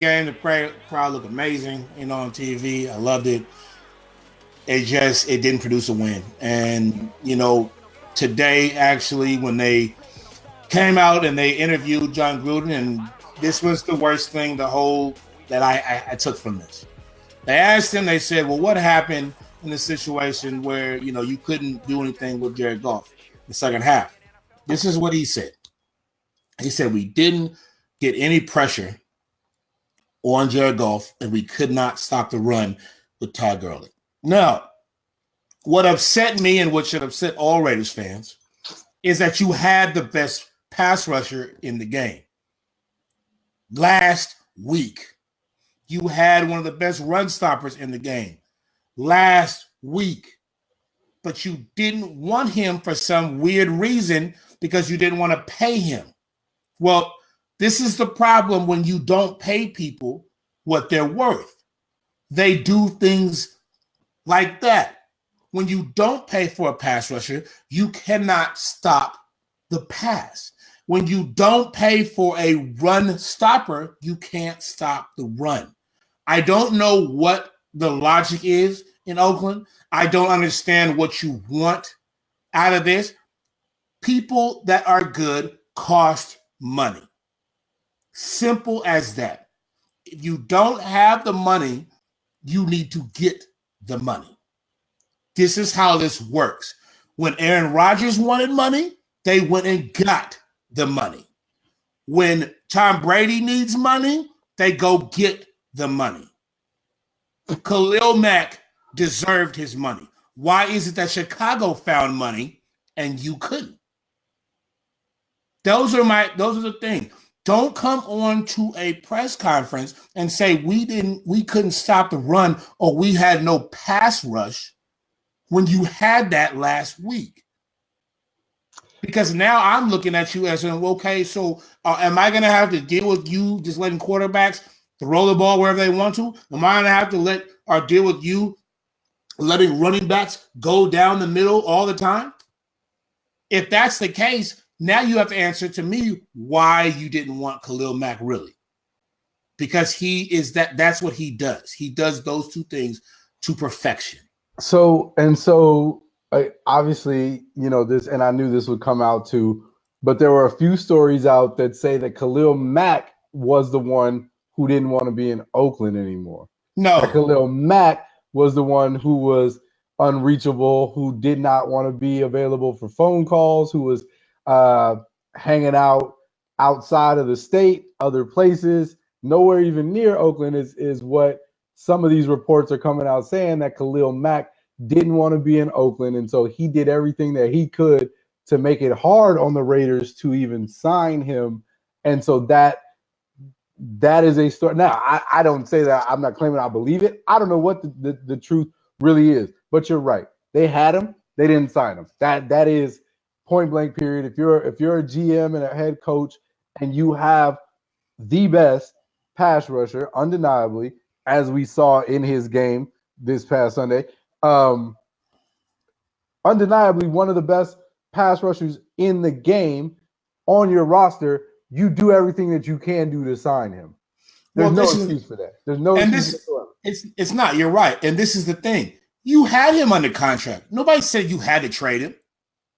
game. The crowd looked amazing, on TV. I loved it. It didn't produce a win. And, today actually when they came out and they interviewed John Gruden, and this was the worst thing that I took from this. They asked him, they said, well, what happened in the situation where, you couldn't do anything with Jared Goff in the second half? This is what he said. He said, we didn't get any pressure on Jared Goff, and we could not stop the run with Todd Gurley. Now, what upset me and what should upset all Raiders fans is that you had the best pass rusher in the game. Last week, you had one of the best run stoppers in the game. Last week. But you didn't want him for some weird reason because you didn't want to pay him. Well, this is the problem when you don't pay people what they're worth. They do things like that. When you don't pay for a pass rusher, you cannot stop the pass. When you don't pay for a run stopper, you can't stop the run. I don't know what the logic is in Oakland. I don't understand what you want out of this. People that are good cost money. Simple as that. If you don't have the money, you need to get the money. This is how this works. When Aaron Rodgers wanted money, they went and got the money. When Tom Brady needs money, they go get the money. Khalil Mack deserved his money. Why is it that Chicago found money and you couldn't? Those are the things. Don't come on to a press conference and say we couldn't stop the run or we had no pass rush when you had that last week. Because now I'm looking at you as saying, okay, so am I going to have to deal with you just letting quarterbacks throw the ball wherever they want to? Am I going to have to deal with you letting running backs go down the middle all the time? If that's the case, now you have to answer to me why you didn't want Khalil Mack really. Because that's what he does. He does those two things to perfection. So obviously, this, and I knew this would come out too, but there were a few stories out that say that Khalil Mack was the one who didn't want to be in Oakland anymore. No. That Khalil Mack was the one who was unreachable, who did not want to be available for phone calls, who was hanging out outside of the state, other places, nowhere even near Oakland is what some of these reports are coming out saying, that Khalil Mack didn't want to be in Oakland. And so he did everything that he could to make it hard on the Raiders to even sign him. And so that is a story. Now, I don't say that. I'm not claiming I believe it. I don't know what the truth really is. But you're right. They had him. They didn't sign him. That is point blank period. If you're a GM and a head coach and you have the best pass rusher, undeniably, as we saw in his game this past Sunday, undeniably one of the best pass rushers in the game on your roster, you do everything that you can do to sign him. There's no excuse for that. There's no excuse for it. It's not. You're right. And this is the thing. You had him under contract. Nobody said you had to trade him.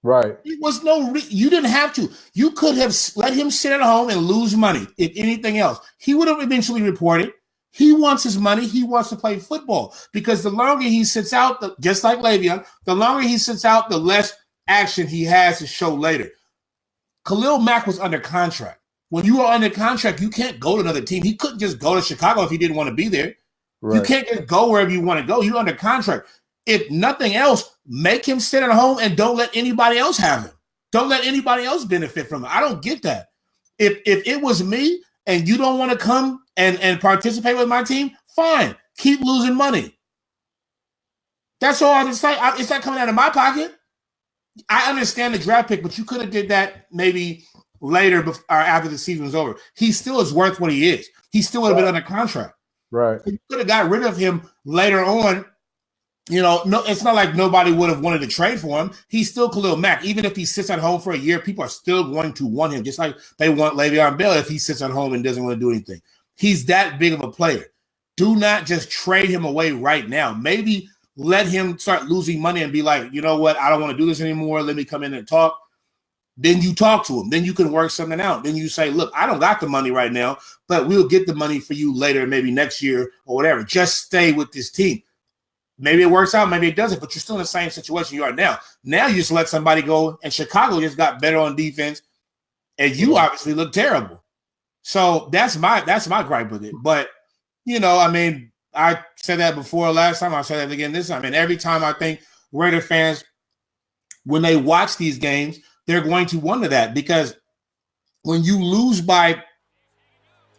Right. It was you didn't have to. You could have let him sit at home and lose money. If anything else, he would have eventually reported. He wants his money. He wants to play football because the longer he sits out, just like Le'Veon, the longer he sits out, the less action he has to show later. Khalil Mack was under contract. When you are under contract, you can't go to another team. He couldn't just go to Chicago if he didn't want to be there. Right. You can't just go wherever you want to go. You're under contract. If nothing else, make him sit at home and don't let anybody else have him. Don't let anybody else benefit from it. I don't get that. If it was me and you don't want to come and participate with my team, fine. Keep losing money. That's all I can say. It's not coming out of my pocket. I understand the draft pick, but you could have did that maybe later or after the season was over. He still is worth what he is. He still would have been under contract. Right. You could have got rid of him later on. No, it's not like nobody would have wanted to trade for him. He's still Khalil Mack. Even if he sits at home for a year, people are still going to want him, just like they want Le'Veon Bell if he sits at home and doesn't want to do anything. He's that big of a player. Do not just trade him away right now. Maybe let him start losing money and be like, you know what? I don't want to do this anymore. Let me come in and talk. Then you talk to him. Then you can work something out. Then you say, look, I don't got the money right now, but we'll get the money for you later, maybe next year or whatever. Just stay with this team. Maybe it works out, maybe it doesn't, but you're still in the same situation you are now. Now you just let somebody go, and Chicago just got better on defense, and you obviously look terrible. So that's my gripe with it. But, you know, I mean, I said that before last time. I said that again this time. And every time I think Raider fans, when they watch these games, they're going to wonder that, because when you lose by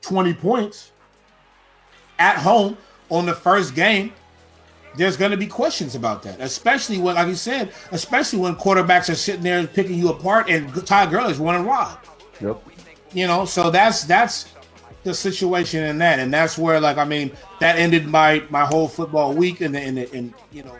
20 points at home on the first game, there's going to be questions about that, especially when, like you said, especially when quarterbacks are sitting there picking you apart and Todd Gurley's running wild. Yep. You know, so that's the situation in that, and that's where, like, I mean, that ended my whole football week, and you know,